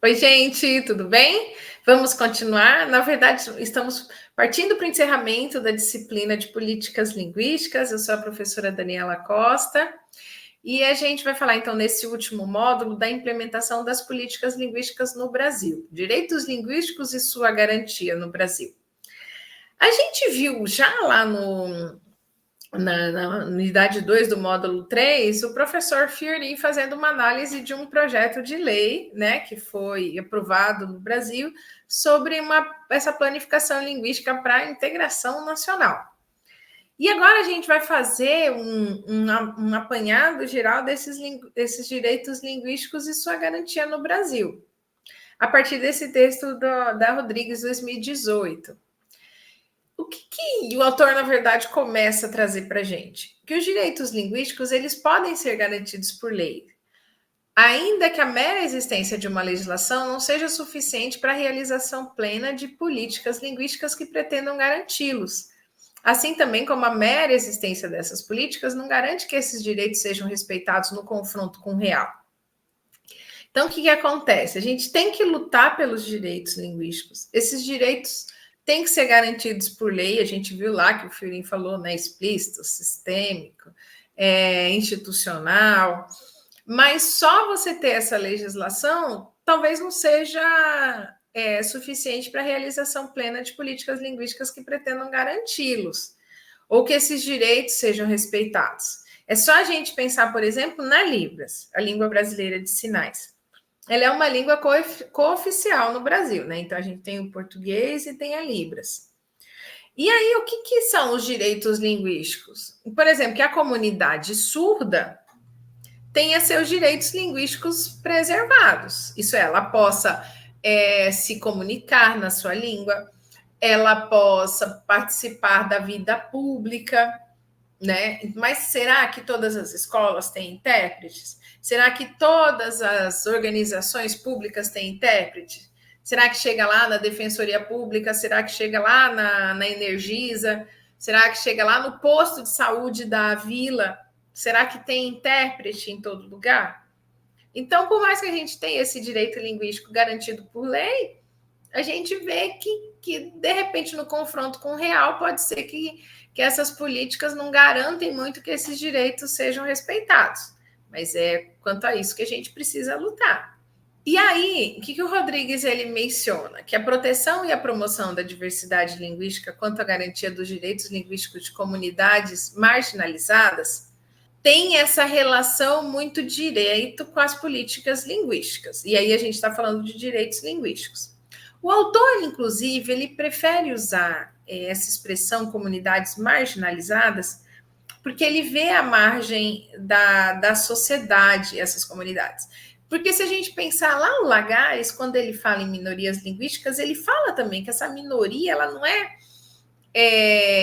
Oi, gente, tudo bem? Vamos continuar. Na verdade, estamos partindo para o encerramento da disciplina de políticas linguísticas. Eu sou a professora Daniela Costa e a gente vai falar, então, nesse último módulo, da implementação das políticas linguísticas no Brasil, direitos linguísticos e sua garantia no Brasil. A gente viu já lá na unidade 2 do módulo 3, o professor Fiorin fazendo uma análise de um projeto de lei, né, que foi aprovado no Brasil, sobre essa planificação linguística para a integração nacional. E agora a gente vai fazer um apanhado geral desses direitos linguísticos e sua garantia no Brasil, a partir desse texto da Rodrigues 2018. O que o autor, na verdade, começa a trazer para a gente? Que os direitos linguísticos eles podem ser garantidos por lei, ainda que a mera existência de uma legislação não seja suficiente para a realização plena de políticas linguísticas que pretendam garanti-los. Assim também como a mera existência dessas políticas não garante que esses direitos sejam respeitados no confronto com o real. Então, o que acontece? A gente tem que lutar pelos direitos linguísticos. Esses direitos têm que ser garantidos por lei. A gente viu lá que o Fiorin falou, né? Explícito, sistêmico, institucional. Mas só você ter essa legislação talvez não seja suficiente para a realização plena de políticas linguísticas que pretendam garanti-los, ou que esses direitos sejam respeitados. É só a gente pensar, por exemplo, na Libras, a língua brasileira de sinais. Ela é uma língua cooficial no Brasil, né? Então a gente tem o português e tem a Libras. E aí, o que são os direitos linguísticos? Por exemplo, que a comunidade surda tenha seus direitos linguísticos preservados. Isso é, ela possa se comunicar na sua língua, ela possa participar da vida pública, né? Mas será que todas as escolas têm intérpretes? Será que todas as organizações públicas têm intérprete? Será que chega lá na Defensoria Pública? Será que chega lá na Energisa? Será que chega lá no posto de saúde da vila? Será que tem intérprete em todo lugar? Então, por mais que a gente tenha esse direito linguístico garantido por lei, a gente vê que de repente, no confronto com o real, pode ser que essas políticas não garantem muito que esses direitos sejam respeitados. Mas é quanto a isso que a gente precisa lutar. E aí, o que o Rodrigues ele menciona? Que a proteção e a promoção da diversidade linguística quanto à garantia dos direitos linguísticos de comunidades marginalizadas tem essa relação muito direto com as políticas linguísticas. E aí a gente está falando de direitos linguísticos. O autor, inclusive, ele prefere usar essa expressão comunidades marginalizadas porque ele vê a margem da sociedade, essas comunidades. Porque se a gente pensar lá no Lagares, quando ele fala em minorias linguísticas, ele fala também que essa minoria ela não é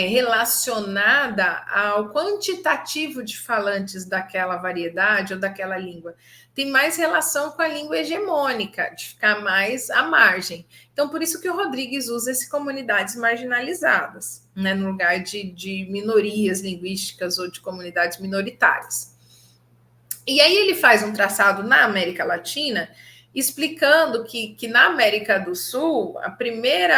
relacionada ao quantitativo de falantes daquela variedade ou daquela língua. Tem mais relação com a língua hegemônica, de ficar mais à margem. Então, por isso que o Rodrigues usa esse comunidades marginalizadas, né, no lugar de minorias linguísticas ou de comunidades minoritárias. E aí ele faz um traçado na América Latina, explicando que na América do Sul, a primeira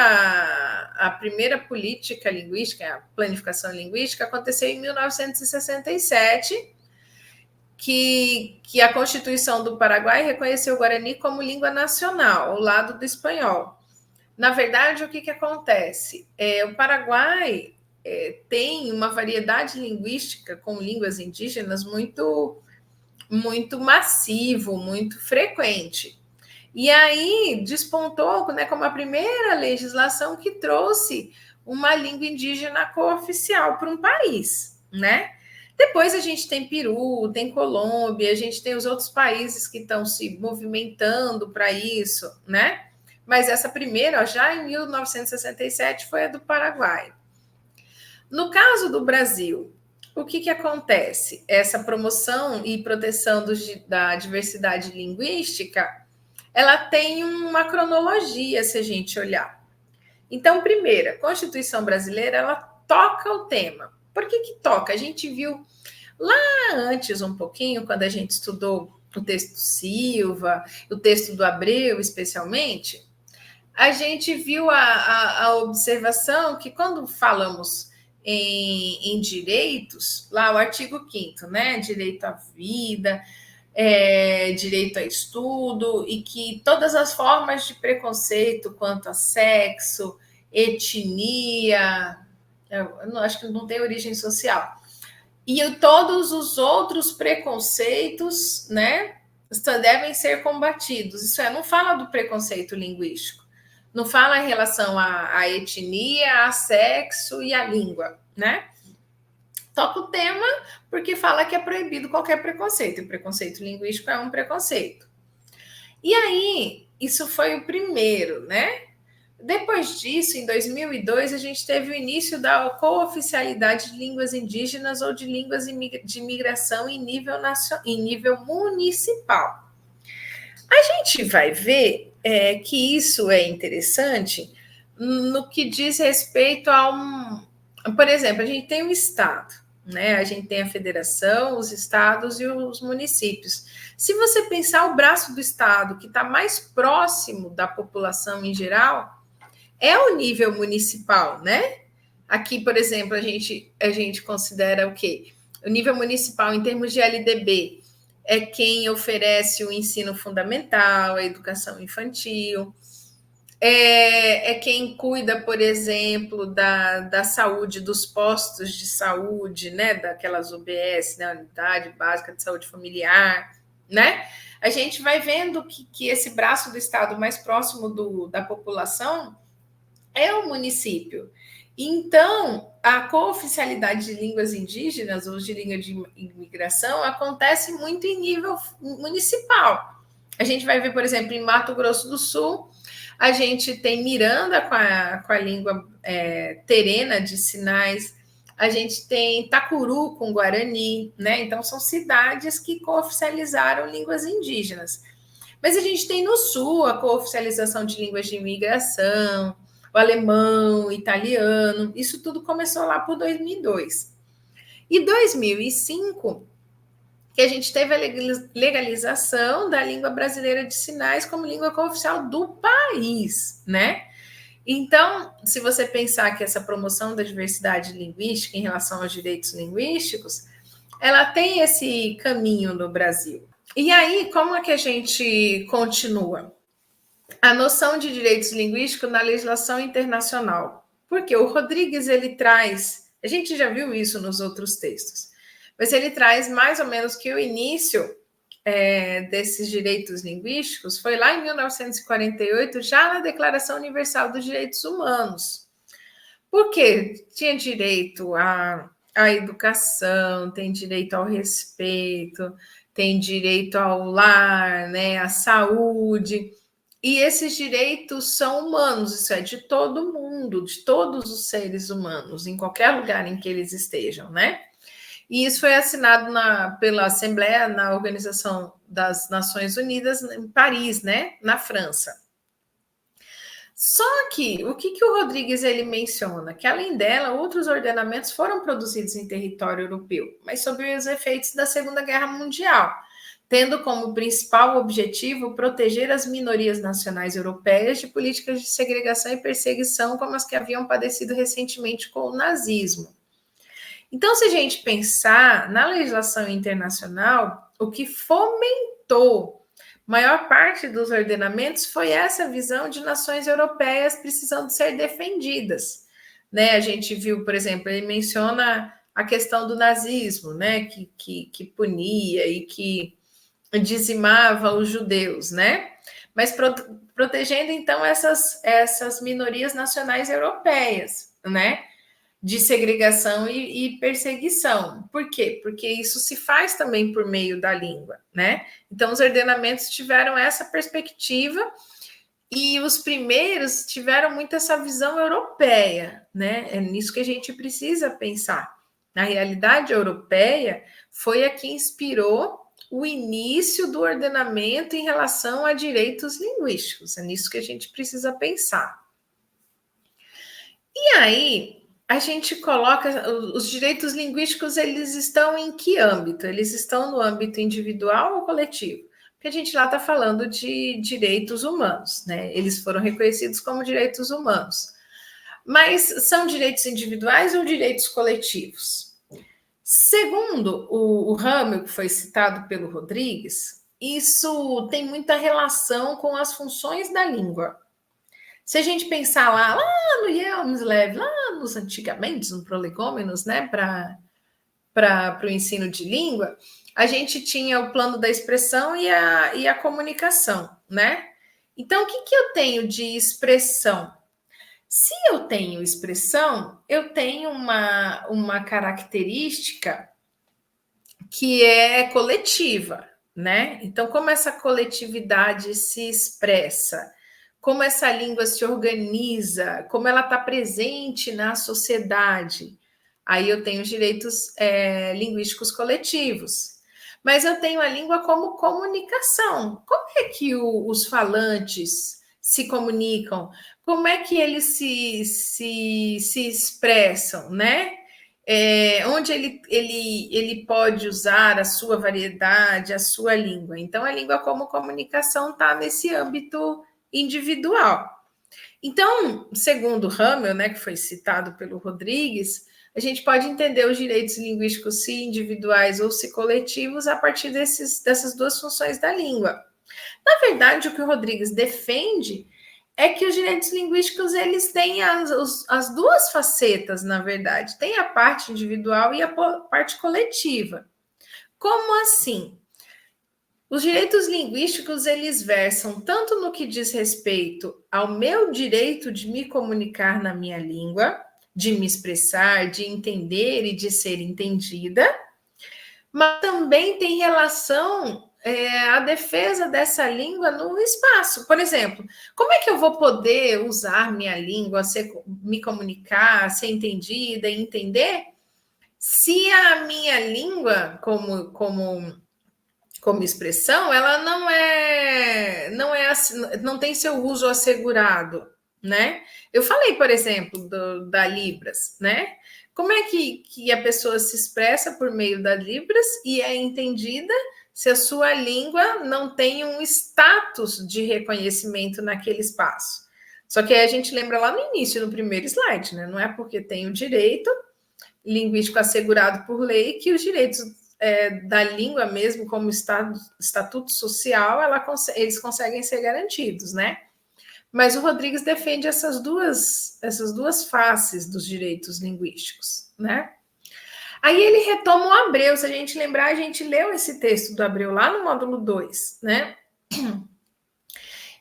política linguística, a planificação linguística, aconteceu em 1967, que a Constituição do Paraguai reconheceu o Guarani como língua nacional, ao lado do espanhol. Na verdade, o que acontece? O Paraguai tem uma variedade linguística com línguas indígenas muito massivo, muito frequente. E aí despontou, né, como a primeira legislação que trouxe uma língua indígena cooficial para um país, né? Depois a gente tem Peru, tem Colômbia, a gente tem os outros países que estão se movimentando para isso, né? Mas essa primeira, já em 1967, foi a do Paraguai. No caso do Brasil, o que acontece? Essa promoção e proteção da diversidade linguística, ela tem uma cronologia, se a gente olhar. Então, primeiro, a Constituição brasileira, ela toca o tema. Por que toca? A gente viu lá antes um pouquinho, quando a gente estudou o texto Silva, o texto do Abreu, especialmente, a gente viu a observação que quando falamos em direitos, lá o artigo 5º, né? Direito à vida, direito a estudo, e que todas as formas de preconceito quanto a sexo, etnia, eu não, acho que não tem origem social, e todos os outros preconceitos, né, devem ser combatidos. Isso não fala do preconceito linguístico, não fala em relação à etnia, a sexo e à língua, né? Toca o tema porque fala que é proibido qualquer preconceito. E preconceito linguístico é um preconceito. E aí, isso foi o primeiro, né? Depois disso, em 2002, a gente teve o início da cooficialidade de línguas indígenas ou de línguas de imigração em nível municipal. A gente vai ver que isso é interessante no que diz respeito a Por exemplo, a gente tem um Estado, né? A gente tem a federação, os estados e os municípios. Se você pensar o braço do Estado que está mais próximo da população em geral, é o nível municipal, né? Aqui, por exemplo, a gente considera o quê? O nível municipal, em termos de LDB, é quem oferece o ensino fundamental, a educação infantil, é quem cuida, por exemplo, da saúde, dos postos de saúde, né? Daquelas UBS, né? Unidade Básica de Saúde Familiar, né? A gente vai vendo que esse braço do Estado mais próximo da população é o município. Então, a cooficialidade de línguas indígenas ou de língua de imigração acontece muito em nível municipal. A gente vai ver, por exemplo, em Mato Grosso do Sul, a gente tem Miranda com a língua terena de sinais, a gente tem Itacuru com Guarani, né? Então, são cidades que cooficializaram línguas indígenas. Mas a gente tem no Sul a cooficialização de línguas de imigração, o alemão, o italiano, isso tudo começou lá por 2002. E 2005, que a gente teve a legalização da língua brasileira de sinais como língua cooficial do país, né? Então, se você pensar que essa promoção da diversidade linguística em relação aos direitos linguísticos, ela tem esse caminho no Brasil. E aí, como é que a gente continua? A noção de direitos linguísticos na legislação internacional. Porque o Rodrigues, ele traz, a gente já viu isso nos outros textos, mas ele traz mais ou menos que o início desses direitos linguísticos foi lá em 1948, já na Declaração Universal dos Direitos Humanos. Porque tinha direito à educação, tem direito ao respeito, tem direito ao lar, né, à saúde. E esses direitos são humanos, isso é de todo mundo, de todos os seres humanos, em qualquer lugar em que eles estejam, né? E isso foi assinado pela Assembleia, na Organização das Nações Unidas, em Paris, né? Na França. Só que o que o Rodrigues ele menciona? Que além dela, outros ordenamentos foram produzidos em território europeu, mas sob os efeitos da Segunda Guerra Mundial, tendo como principal objetivo proteger as minorias nacionais europeias de políticas de segregação e perseguição como as que haviam padecido recentemente com o nazismo. Então, se a gente pensar na legislação internacional, o que fomentou maior parte dos ordenamentos foi essa visão de nações europeias precisando ser defendidas. Né? A gente viu, por exemplo, ele menciona a questão do nazismo, né? que punia e que dizimava os judeus, né? Mas protegendo, então, essas minorias nacionais europeias, né? De segregação e perseguição. Por quê? Porque isso se faz também por meio da língua, né? Então, os ordenamentos tiveram essa perspectiva e os primeiros tiveram muito essa visão europeia, né? É nisso que a gente precisa pensar. Na realidade europeia, foi a que inspirou o início do ordenamento em relação a direitos linguísticos. É nisso que a gente precisa pensar. E aí, a gente coloca os direitos linguísticos, eles estão em que âmbito? Eles estão no âmbito individual ou coletivo? Porque a gente lá está falando de direitos humanos, né? Eles foram reconhecidos como direitos humanos. Mas são direitos individuais ou direitos coletivos? Segundo o Hamel, que foi citado pelo Rodrigues, isso tem muita relação com as funções da língua. Se a gente pensar lá no Yelmslev, lá nos antigamente, no prolegômenos, né, para o ensino de língua, a gente tinha o plano da expressão e a comunicação, né? Então, o que eu tenho de expressão? Se eu tenho expressão, eu tenho uma característica que é coletiva, né? Então, como essa coletividade se expressa, como essa língua se organiza, como ela está presente na sociedade, aí eu tenho os direitos linguísticos coletivos. Mas eu tenho a língua como comunicação. Como é que os falantes se comunicam? Como é que eles se expressam, né? Onde ele pode usar a sua variedade, a sua língua. Então, a língua como comunicação está nesse âmbito individual. Então, segundo Hamel, né, que foi citado pelo Rodrigues, a gente pode entender os direitos linguísticos se individuais ou se coletivos a partir dessas duas funções da língua. Na verdade, o que o Rodrigues defende é que os direitos linguísticos eles têm as duas facetas, na verdade. Tem a parte individual e a parte coletiva. Como assim? Os direitos linguísticos eles versam tanto no que diz respeito ao meu direito de me comunicar na minha língua, de me expressar, de entender e de ser entendida, mas também tem relação a defesa dessa língua no espaço. Por exemplo, como é que eu vou poder usar minha língua, me comunicar, ser entendida e entender, se a minha língua, como expressão, ela não tem seu uso assegurado, né? Eu falei, por exemplo, da Libras, né? Como é que a pessoa se expressa por meio da Libras e é entendida se a sua língua não tem um status de reconhecimento naquele espaço? Só que aí a gente lembra lá no início, no primeiro slide, né? Não é porque tem o direito linguístico assegurado por lei que os direitos da língua mesmo, como estatuto social, eles conseguem ser garantidos, né? Mas o Rodrigues defende essas duas faces dos direitos linguísticos, né? Aí ele retoma o Abreu, se a gente lembrar, a gente leu esse texto do Abreu lá no módulo 2, né?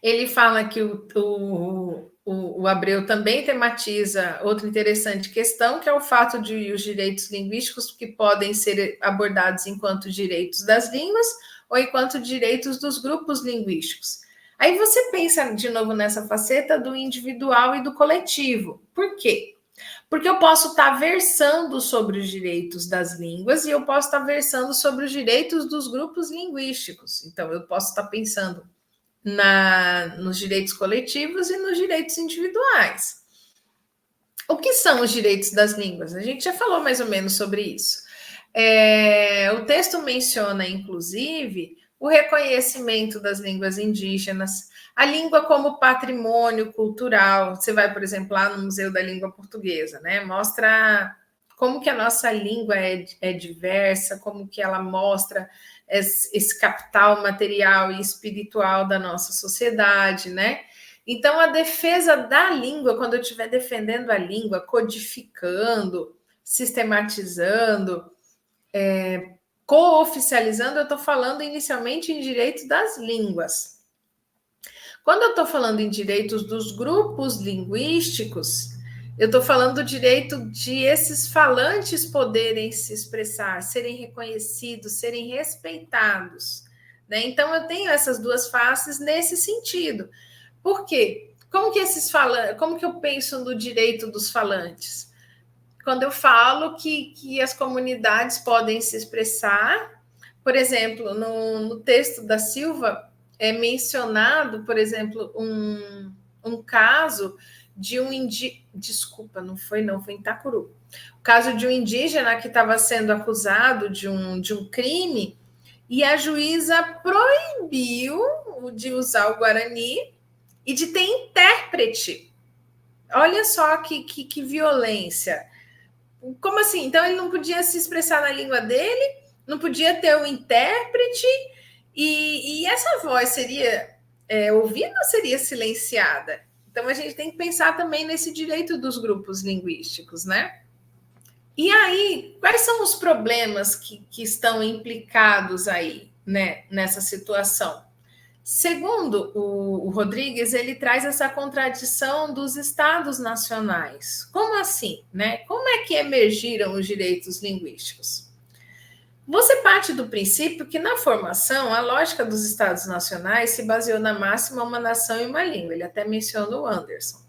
Ele fala que o Abreu também tematiza outra interessante questão, que é o fato de os direitos linguísticos que podem ser abordados enquanto direitos das línguas ou enquanto direitos dos grupos linguísticos. Aí você pensa de novo nessa faceta do individual e do coletivo. Por quê? Porque eu posso estar versando sobre os direitos das línguas e eu posso estar versando sobre os direitos dos grupos linguísticos. Então, eu posso estar pensando nos direitos coletivos e nos direitos individuais. O que são os direitos das línguas? A gente já falou mais ou menos sobre isso. O texto menciona, inclusive, o reconhecimento das línguas indígenas, a língua como patrimônio cultural. Você vai, por exemplo, lá no Museu da Língua Portuguesa, né? Mostra como que a nossa língua é diversa, como que ela mostra esse capital material e espiritual da nossa sociedade, né? Então, a defesa da língua, quando eu estiver defendendo a língua, codificando, sistematizando, cooficializando, eu estou falando inicialmente em direito das línguas. Quando eu estou falando em direitos dos grupos linguísticos, eu estou falando do direito de esses falantes poderem se expressar, serem reconhecidos, serem respeitados, né? Então, eu tenho essas duas faces nesse sentido. Por quê? Como que eu penso no direito dos falantes? Quando eu falo que as comunidades podem se expressar, por exemplo, no texto da Silva é mencionado, por exemplo, um caso de um desculpa, não foi em Itacuru. O caso de um indígena que estava sendo acusado de um crime e a juíza proibiu de usar o Guarani e de ter intérprete. Olha só que violência. Como assim? Então ele não podia se expressar na língua dele, não podia ter um intérprete, e essa voz seria ouvida ou seria silenciada? Então a gente tem que pensar também nesse direito dos grupos linguísticos, né? E aí, quais são os problemas que estão implicados aí, né, nessa situação? Segundo o Rodrigues, ele traz essa contradição dos estados nacionais. Como assim, né? Como é que emergiram os direitos linguísticos? Você parte do princípio que, na formação, a lógica dos estados nacionais se baseou na máxima uma nação e uma língua. Ele até menciona o Anderson.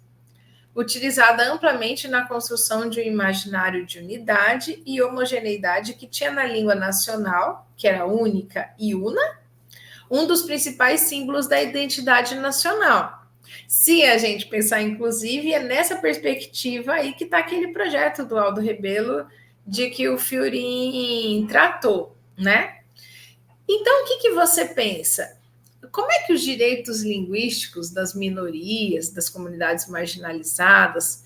Utilizada amplamente na construção de um imaginário de unidade e homogeneidade que tinha na língua nacional, que era única e una, um dos principais símbolos da identidade nacional. Se a gente pensar, inclusive, é nessa perspectiva aí que está aquele projeto do Aldo Rebelo de que o Fiorin tratou, né? Então, o que você pensa? Como é que os direitos linguísticos das minorias, das comunidades marginalizadas,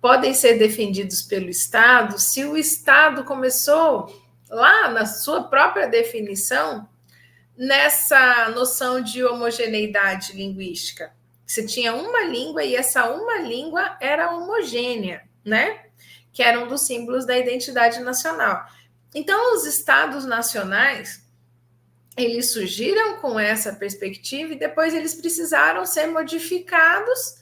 podem ser defendidos pelo Estado se o Estado começou lá na sua própria definição nessa noção de homogeneidade linguística? Você tinha uma língua e essa uma língua era homogênea, né? Que era um dos símbolos da identidade nacional. Então, os estados nacionais, eles surgiram com essa perspectiva e depois eles precisaram ser modificados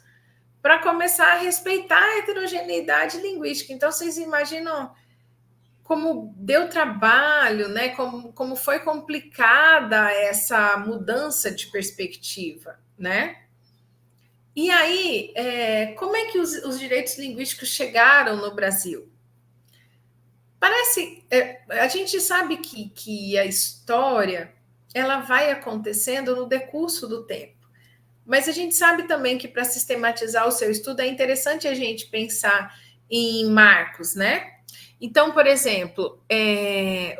para começar a respeitar a heterogeneidade linguística. Então, vocês imaginam como deu trabalho, né? Como foi complicada essa mudança de perspectiva, né? E aí, como é que os direitos linguísticos chegaram no Brasil? Parece, a gente sabe que a história ela vai acontecendo no decurso do tempo, mas a gente sabe também que para sistematizar o seu estudo é interessante a gente pensar em marcos, né? Então, por exemplo,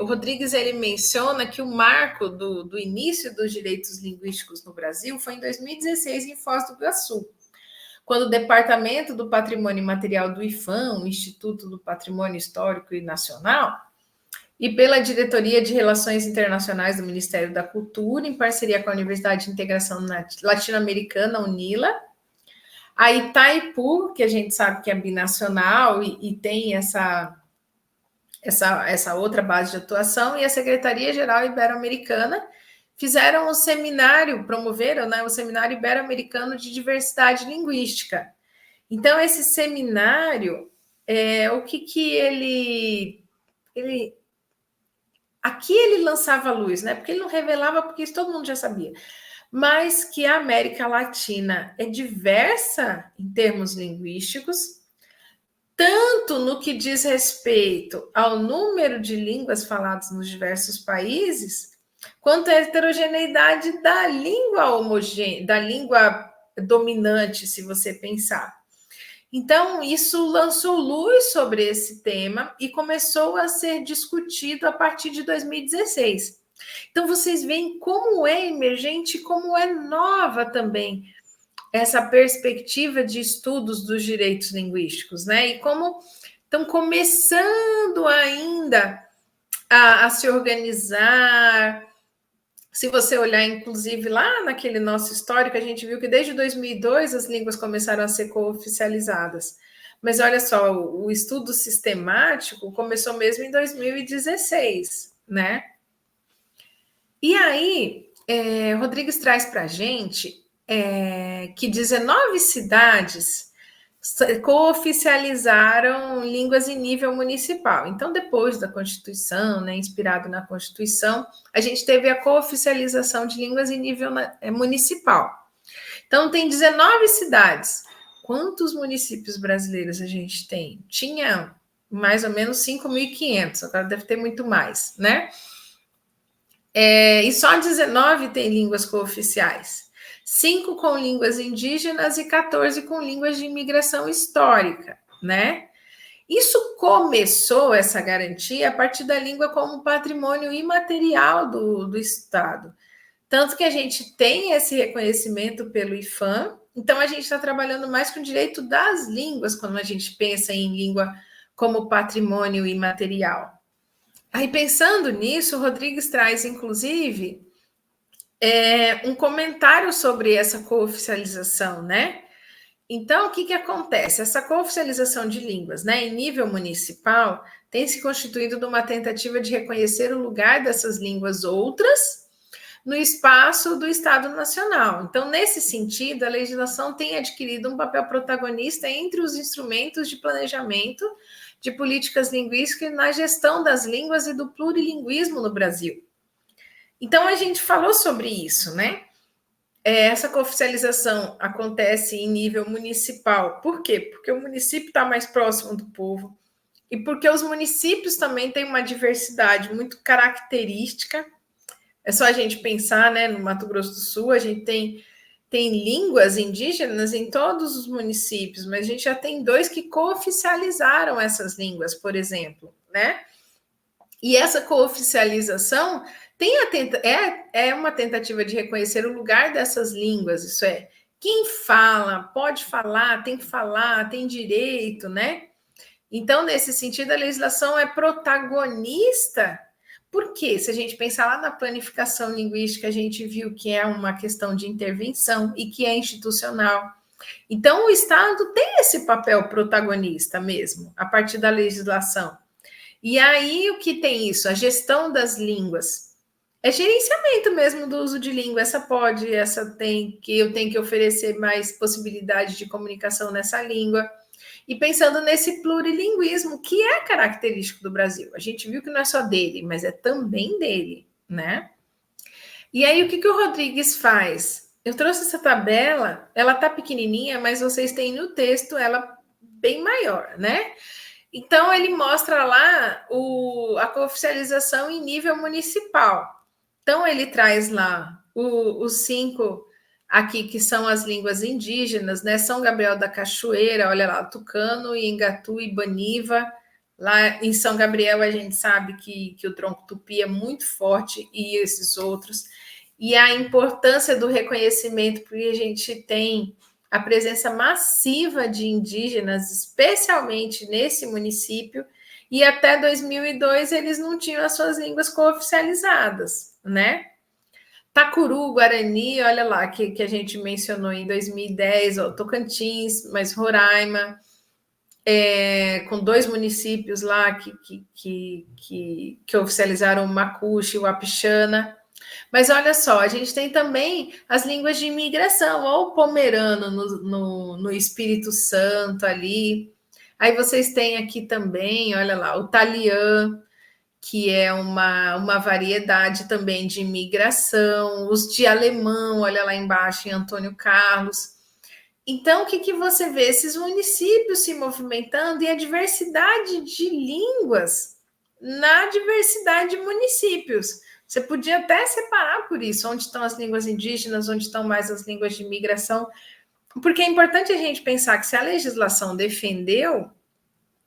o Rodrigues ele menciona que o marco do início dos direitos linguísticos no Brasil foi em 2016, em Foz do Iguaçu, quando o Departamento do Patrimônio Imaterial do IPHAN, o Instituto do Patrimônio Histórico e Nacional, e pela Diretoria de Relações Internacionais do Ministério da Cultura, em parceria com a Universidade de Integração Latino-Americana, UNILA, a Itaipu, que a gente sabe que é binacional e tem essa outra base de atuação, e a Secretaria-Geral Ibero-Americana fizeram um seminário, promoveram, né, o Seminário Ibero-Americano de Diversidade Linguística. Então, esse seminário, o que ele aqui ele lançava a luz, né? Porque ele não revelava, porque isso todo mundo já sabia. Mas que a América Latina é diversa em termos linguísticos, tanto no que diz respeito ao número de línguas faladas nos diversos países, quanto à heterogeneidade da língua homogênea, da língua dominante, se você pensar. Então, isso lançou luz sobre esse tema e começou a ser discutido a partir de 2016. Então, vocês veem como é emergente, como é nova também essa perspectiva de estudos dos direitos linguísticos, né? E como estão começando ainda a se organizar. Se você olhar, inclusive, lá naquele nosso histórico, a gente viu que desde 2002 as línguas começaram a ser cooficializadas. Mas olha só, o estudo sistemático começou mesmo em 2016, né? E aí, Rodrigues traz para a gente que 19 cidades cooficializaram línguas em nível municipal. Então, depois da Constituição, né, inspirado na Constituição, a gente teve a cooficialização de línguas em nível municipal. Então, tem 19 cidades. Quantos municípios brasileiros a gente tem? Tinha mais ou menos 5.500, agora deve ter muito mais, né? E só 19 tem línguas cooficiais. 5 com línguas indígenas e 14 com línguas de imigração histórica, né? Isso começou, essa garantia, a partir da língua como patrimônio imaterial do Estado. Tanto que a gente tem esse reconhecimento pelo IFAM, então a gente está trabalhando mais com o direito das línguas quando a gente pensa em língua como patrimônio imaterial. Aí, pensando nisso, o Rodrigues traz, inclusive, um comentário sobre essa cooficialização, né? Então, o que acontece? Essa cooficialização de línguas, né, em nível municipal, tem se constituído numa tentativa de reconhecer o lugar dessas línguas outras no espaço do Estado Nacional. Então, nesse sentido, a legislação tem adquirido um papel protagonista entre os instrumentos de planejamento de políticas linguísticas na gestão das línguas e do plurilinguismo no Brasil. Então, a gente falou sobre isso, né? Essa cooficialização acontece em nível municipal. Por quê? Porque o município está mais próximo do povo e porque os municípios também têm uma diversidade muito característica. É só a gente pensar, né? No Mato Grosso do Sul, a gente tem línguas indígenas em todos os municípios, mas a gente já tem 2 que cooficializaram essas línguas, por exemplo, né? E essa cooficialização é uma tentativa de reconhecer o lugar dessas línguas, isso é, quem fala, pode falar, tem que falar, tem direito, né? Então, nesse sentido, a legislação é protagonista, porque se a gente pensar lá na planificação linguística, a gente viu que é uma questão de intervenção e que é institucional. Então, o Estado tem esse papel protagonista mesmo, a partir da legislação. E aí, o que tem isso? A gestão das línguas. É gerenciamento mesmo do uso de língua. Essa tem, que eu tenho que oferecer mais possibilidade de comunicação nessa língua. E pensando nesse plurilinguismo, que é característico do Brasil. A gente viu que não é só dele, mas é também dele, né? E aí, o que o Rodrigues faz? Eu trouxe essa tabela, ela tá pequenininha, mas vocês têm no texto ela bem maior, né? Então, ele mostra lá a cooficialização em nível municipal. Então, ele traz lá os 5 aqui, que são as línguas indígenas, né? São Gabriel da Cachoeira, olha lá, Tucano, Ingatu e Baniva. Lá em São Gabriel, a gente sabe que o tronco tupi é muito forte e esses outros. E a importância do reconhecimento, porque a gente tem a presença massiva de indígenas, especialmente nesse município, e até 2002 eles não tinham as suas línguas cooficializadas, né? Tacuru, Guarani, olha lá, que a gente mencionou em 2010, ó, Tocantins, mas Roraima, com 2 municípios lá que oficializaram o Macuxi e o Apixana. Mas olha só, a gente tem também as línguas de imigração, ou o pomerano no Espírito Santo ali. Aí vocês têm aqui também, olha lá, o taliã, que é uma variedade também de imigração, os de alemão, olha lá embaixo em Antônio Carlos. Então, o que você vê? Esses municípios se movimentando e a diversidade de línguas na diversidade de municípios. Você podia até separar por isso, onde estão as línguas indígenas, onde estão mais as línguas de imigração, porque é importante a gente pensar que se a legislação defendeu,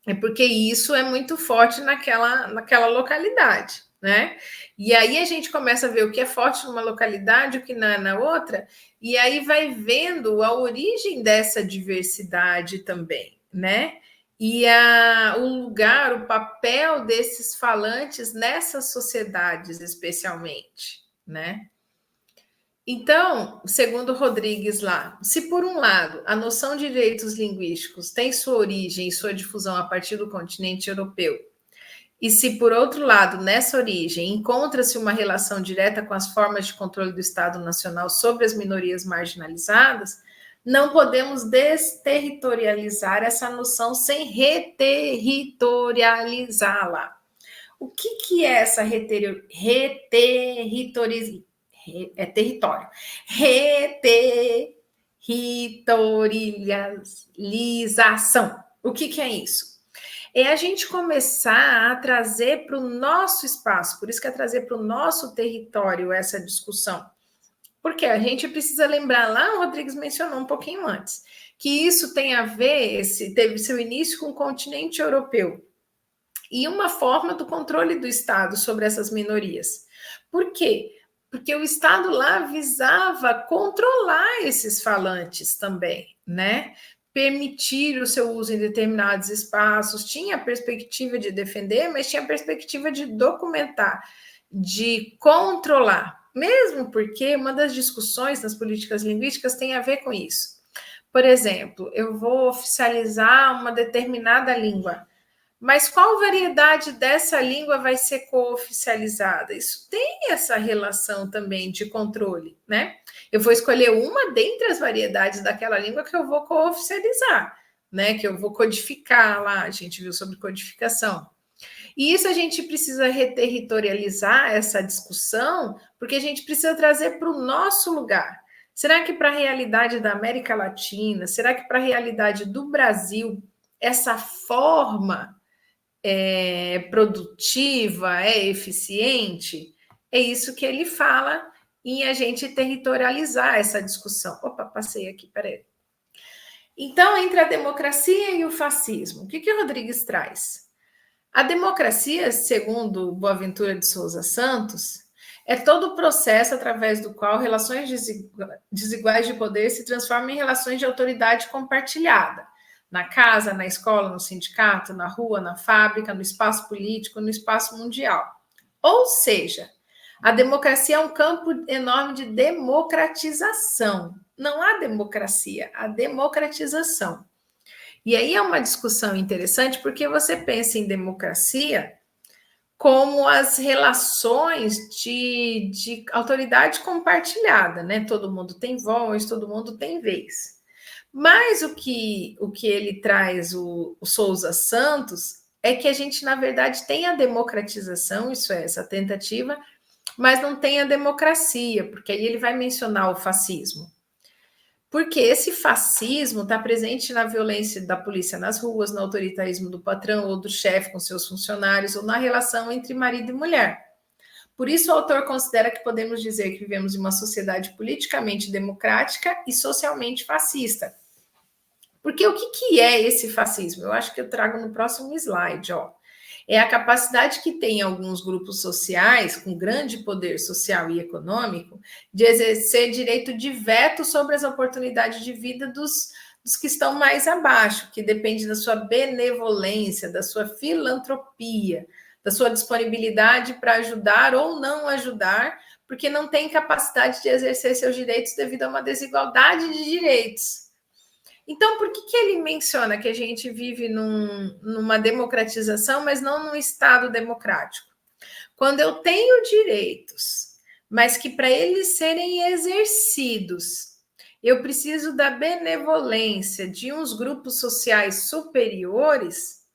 é porque isso é muito forte naquela localidade, né? E aí a gente começa a ver o que é forte numa localidade, o que não é na outra, e aí vai vendo a origem dessa diversidade também, né? E o lugar, o papel desses falantes nessas sociedades, especialmente, né? Então, segundo Rodrigues lá, se por um lado a noção de direitos linguísticos tem sua origem e sua difusão a partir do continente europeu, e se por outro lado, nessa origem, encontra-se uma relação direta com as formas de controle do Estado Nacional sobre as minorias marginalizadas, não podemos desterritorializar essa noção sem reterritorializá-la. O que é essa reterritorialização? É território. Reterritorialização. O que é isso? É a gente começar a trazer para o nosso espaço, por isso que é trazer para o nosso território essa discussão. Porque a gente precisa lembrar lá, o Rodrigues mencionou um pouquinho antes, que isso tem a ver, teve seu início com o continente europeu e uma forma do controle do Estado sobre essas minorias. Por quê? Porque o Estado lá visava controlar esses falantes também, né? Permitir o seu uso em determinados espaços, tinha a perspectiva de defender, mas tinha a perspectiva de documentar, de controlar. Mesmo porque uma das discussões nas políticas linguísticas tem a ver com isso. Por exemplo, eu vou oficializar uma determinada língua, mas qual variedade dessa língua vai ser cooficializada? Isso tem essa relação também de controle, né? Eu vou escolher uma dentre as variedades daquela língua que eu vou cooficializar, né? Que eu vou codificar lá. A gente viu sobre codificação. E isso a gente precisa reterritorializar essa discussão, porque a gente precisa trazer para o nosso lugar. Será que para a realidade da América Latina, será que para a realidade do Brasil, essa forma produtiva, é eficiente? É isso que ele fala em a gente territorializar essa discussão. Opa, passei aqui, peraí. Então, entre a democracia e o fascismo, o que o Rodrigues traz? A democracia, segundo Boaventura de Souza Santos, é todo o processo através do qual relações desiguais de poder se transformam em relações de autoridade compartilhada. Na casa, na escola, no sindicato, na rua, na fábrica, no espaço político, no espaço mundial. Ou seja, a democracia é um campo enorme de democratização. Não há democracia, há democratização. E aí é uma discussão interessante, porque você pensa em democracia como as relações de autoridade compartilhada, né? Todo mundo tem voz, todo mundo tem vez. Mas o que ele traz, o Souza Santos, é que a gente, na verdade, tem a democratização, isso é, essa tentativa, mas não tem a democracia, porque aí ele vai mencionar o fascismo. Porque esse fascismo está presente na violência da polícia nas ruas, no autoritarismo do patrão ou do chefe com seus funcionários, ou na relação entre marido e mulher. Por isso, o autor considera que podemos dizer que vivemos em uma sociedade politicamente democrática e socialmente fascista. Porque o que é esse fascismo? Eu acho que eu trago no próximo slide, ó. É a capacidade que tem alguns grupos sociais, com grande poder social e econômico, de exercer direito de veto sobre as oportunidades de vida dos que estão mais abaixo, que depende da sua benevolência, da sua filantropia, da sua disponibilidade para ajudar ou não ajudar, porque não tem capacidade de exercer seus direitos devido a uma desigualdade de direitos. Então, por que ele menciona que a gente vive numa democratização, mas não num Estado democrático? Quando eu tenho direitos, mas que para eles serem exercidos, eu preciso da benevolência de uns grupos sociais superiores,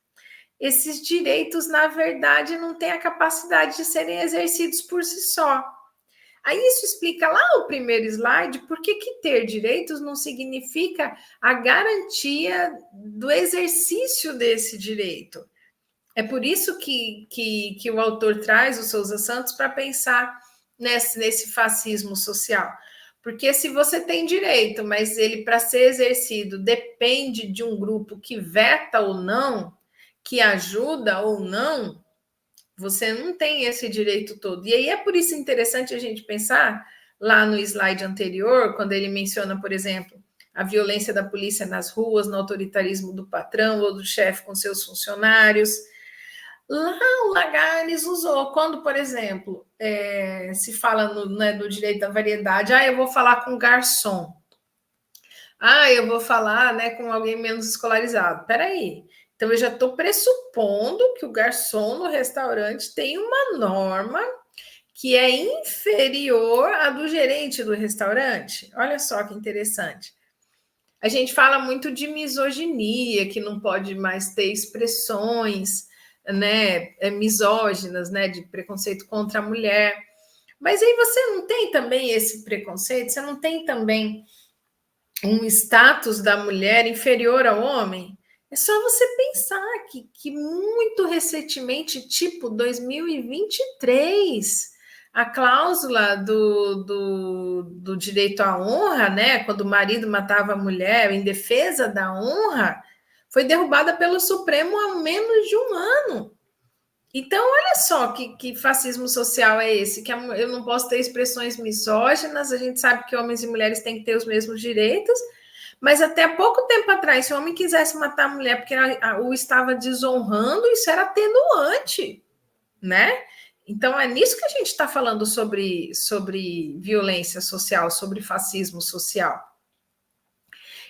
esses direitos, na verdade, não têm a capacidade de serem exercidos por si só. Aí isso explica lá o primeiro slide por que ter direitos não significa a garantia do exercício desse direito. É por isso que o autor traz o Souza Santos para pensar nesse fascismo social. Porque se você tem direito, mas ele, para ser exercido, depende de um grupo que veta ou não, que ajuda ou não, você não tem esse direito todo. E aí é por isso interessante a gente pensar lá no slide anterior, quando ele menciona, por exemplo, a violência da polícia nas ruas, no autoritarismo do patrão ou do chefe com seus funcionários. Lá o Lagarnes usou, quando, por exemplo, se fala do direito da variedade, eu vou falar com garçom. Eu vou falar com alguém menos escolarizado. Peraí. Então, eu já estou pressupondo que o garçom no restaurante tem uma norma que é inferior à do gerente do restaurante. Olha só que interessante. A gente fala muito de misoginia, que não pode mais ter expressões misóginas, de preconceito contra a mulher. Mas aí você não tem também esse preconceito? Você não tem também um status da mulher inferior ao homem? É só você pensar que muito recentemente, tipo 2023, a cláusula do direito à honra, né? Quando o marido matava a mulher em defesa da honra, foi derrubada pelo Supremo há menos de um ano. Então, olha só que fascismo social é esse, que eu não posso ter expressões misóginas, a gente sabe que homens e mulheres têm que ter os mesmos direitos, mas até pouco tempo atrás, se o homem quisesse matar a mulher porque o estava desonrando, isso era atenuante, né? Então, é nisso que a gente está falando sobre violência social, sobre fascismo social.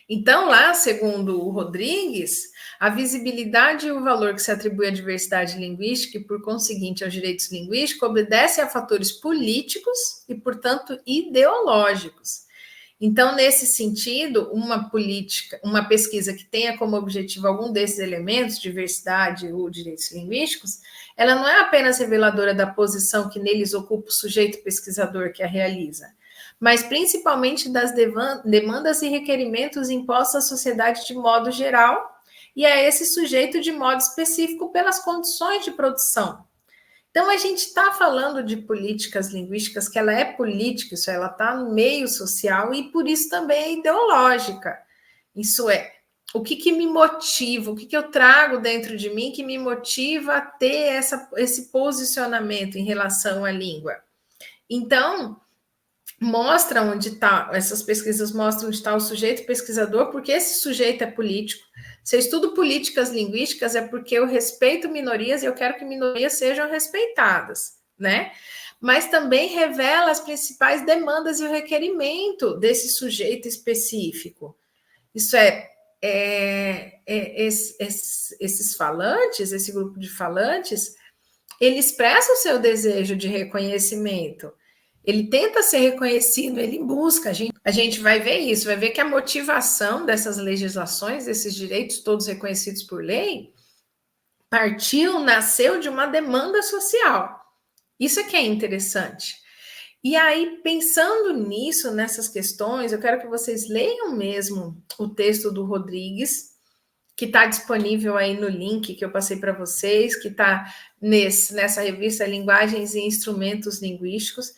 Então, lá, segundo o Rodrigues, a visibilidade e o valor que se atribui à diversidade linguística e, por conseguinte, aos direitos linguísticos obedecem a fatores políticos e, portanto, ideológicos. Então, nesse sentido, uma pesquisa que tenha como objetivo algum desses elementos, diversidade ou direitos linguísticos, ela não é apenas reveladora da posição que neles ocupa o sujeito pesquisador que a realiza, mas principalmente das demandas e requerimentos impostos à sociedade de modo geral e a esse sujeito de modo específico pelas condições de produção. Então, a gente está falando de políticas linguísticas, que ela é política, isso ela está no meio social e por isso também é ideológica. Isso é, o que me motiva, o que eu trago dentro de mim que me motiva a ter esse posicionamento em relação à língua. Então, mostra onde está, essas pesquisas mostram onde está o sujeito pesquisador, porque esse sujeito é político. Se eu estudo políticas linguísticas, é porque eu respeito minorias e eu quero que minorias sejam respeitadas, né? Mas também revela as principais demandas e o requerimento desse sujeito específico. Isso esses falantes, esse grupo de falantes, ele expressa o seu desejo de reconhecimento. Ele tenta ser reconhecido, ele busca. A gente vai ver isso, vai ver que a motivação dessas legislações, desses direitos todos reconhecidos por lei, nasceu de uma demanda social. Isso é que é interessante. E aí, pensando nisso, nessas questões, eu quero que vocês leiam mesmo o texto do Rodrigues, que está disponível aí no link que eu passei para vocês, que está nessa revista Linguagens e Instrumentos Linguísticos,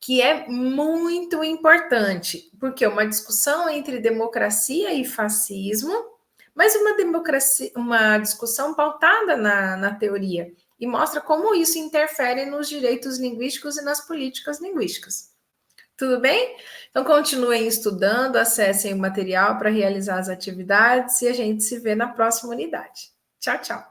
que é muito importante, porque é uma discussão entre democracia e fascismo, mas uma discussão pautada na teoria, e mostra como isso interfere nos direitos linguísticos e nas políticas linguísticas. Tudo bem? Então, continuem estudando, acessem o material para realizar as atividades e a gente se vê na próxima unidade. Tchau, tchau.